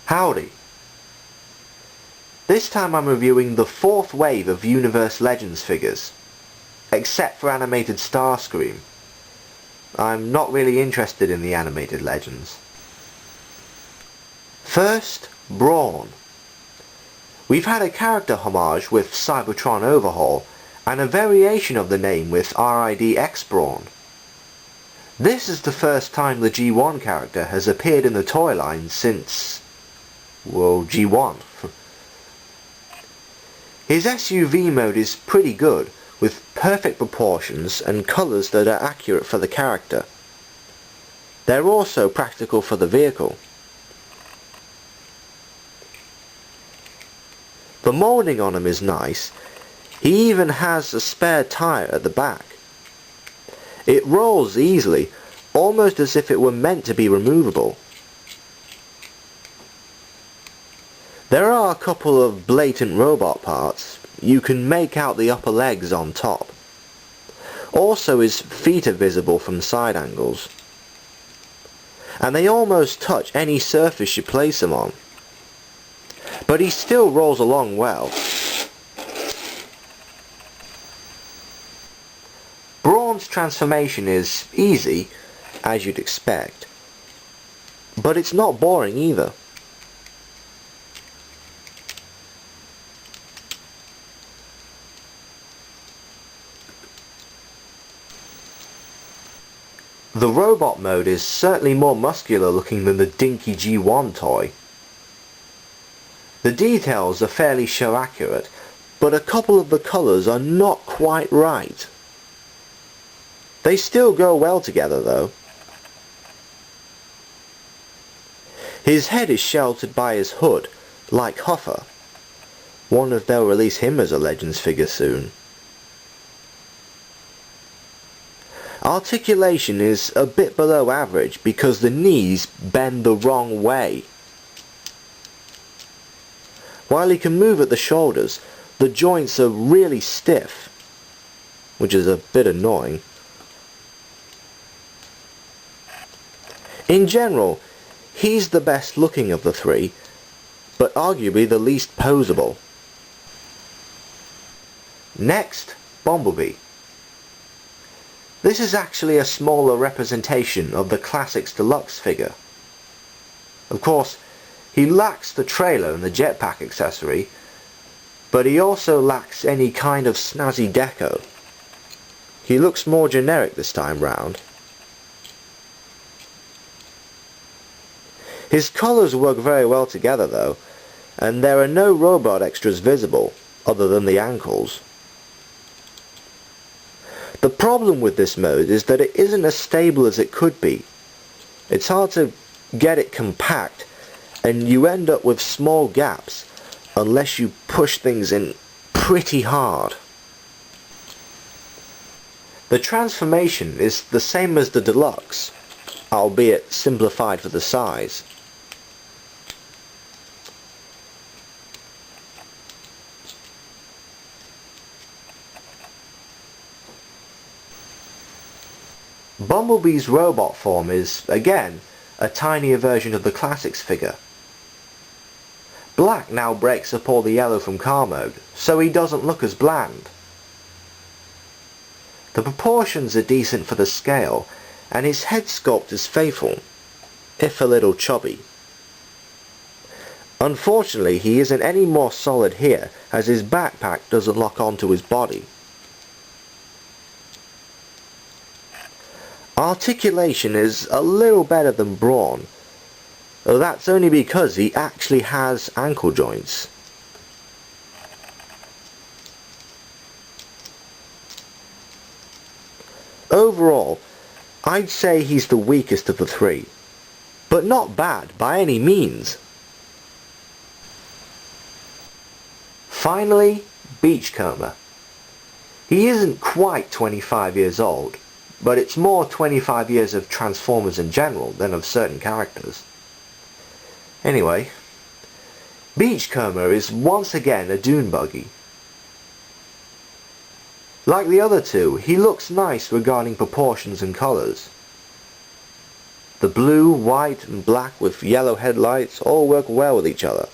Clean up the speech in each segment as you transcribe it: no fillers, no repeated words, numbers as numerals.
Howdy! This time I'm reviewing the fourth wave of Universe Legends figures, except for animated Starscream. I'm not really interested in the animated Legends. First, Brawn. We've had a character homage with Cybertron Overhaul, and a variation of the name with RID-X Brawn. This is the first time the G1 character has appeared in the toy line since, well, G1. His SUV mode is pretty good, with perfect proportions and colours that are accurate for the character. They're also practical for the vehicle. The moulding on him is nice. He even has a spare tyre at the back. It rolls easily, almost as if it were meant to be removable. There are a couple of blatant robot parts. You can make out the upper legs on top. Also his feet are visible from side angles. And they almost touch any surface you place them on. But he still rolls along well. Brawn's transformation is easy, as you'd expect. But it's not boring either. The robot mode is certainly more muscular looking than the dinky G1 toy. The details are fairly show accurate, but a couple of the colours are not quite right. They still go well together though. His head is sheltered by his hood, like Huffer. Wonder if they'll release him as a Legends figure soon. Articulation is a bit below average because the knees bend the wrong way. While he can move at the shoulders, the joints are really stiff, which is a bit annoying. In general, he's the best looking of the three, but arguably the least posable. Next, Bumblebee. This is actually a smaller representation of the Classics Deluxe figure. Of course, he lacks the trailer and the jetpack accessory, but he also lacks any kind of snazzy deco. He looks more generic this time round. His colours work very well together though, and there are no robot extras visible, other than the ankles. The problem with this mode is that it isn't as stable as it could be. It's hard to get it compact, and you end up with small gaps unless you push things in pretty hard. The transformation is the same as the Deluxe, albeit simplified for the size. Bumblebee's robot form is, again, a tinier version of the Classics figure. Black now breaks up all the yellow from car mode, so he doesn't look as bland. The proportions are decent for the scale, and his head sculpt is faithful, if a little chubby. Unfortunately, he isn't any more solid here, as his backpack doesn't lock onto his body. Articulation is a little better than Brawn, though that's only because he actually has ankle joints. Overall, I'd say he's the weakest of the three, but not bad by any means. Finally, Beachcomber. He isn't quite 25 years old, but it's more 25 years of Transformers in general than of certain characters. Anyway, Beachcomber is once again a dune buggy. Like the other two, he looks nice regarding proportions and colours. The blue, white and black with yellow headlights all work well with each other.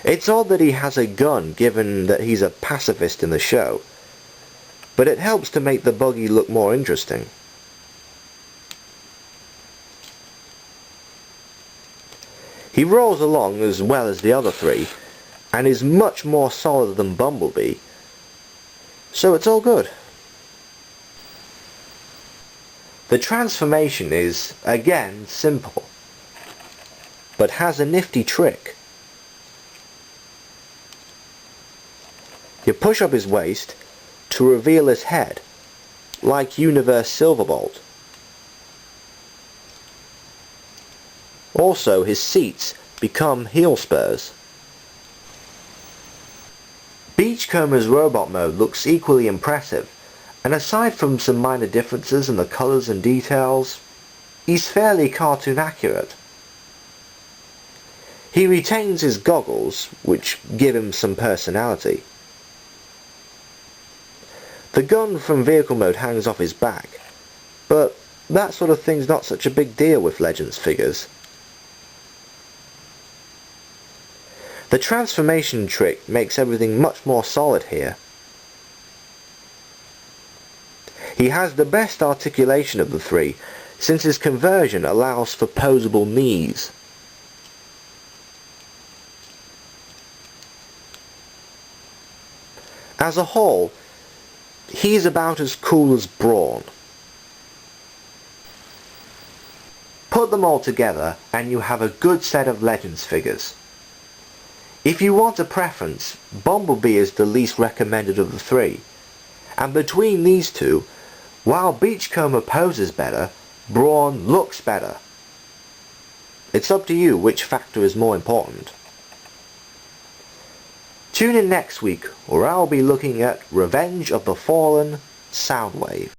It's odd that he has a gun given that he's a pacifist in the show, but it helps to make the buggy look more interesting. He rolls along as well as the other three, and is much more solid than Bumblebee, so it's all good. The transformation is, again, simple, but has a nifty trick. You push up his waist to reveal his head, like Universe Silverbolt. Also, his seats become heel spurs. Beachcomber's robot mode looks equally impressive, and aside from some minor differences in the colours and details, he's fairly cartoon accurate. He retains his goggles, which give him some personality. The gun from vehicle mode hangs off his back, but that sort of thing's not such a big deal with Legends figures. The transformation trick makes everything much more solid here. He has the best articulation of the three, since his conversion allows for posable knees. As a whole, he's about as cool as Brawn. Put them all together and you have a good set of Legends figures. If you want a preference, Bumblebee is the least recommended of the three, and between these two, while Beachcomber poses better, Brawn looks better. It's up to you which factor is more important. Tune in next week, where I'll be looking at Revenge of the Fallen Soundwave.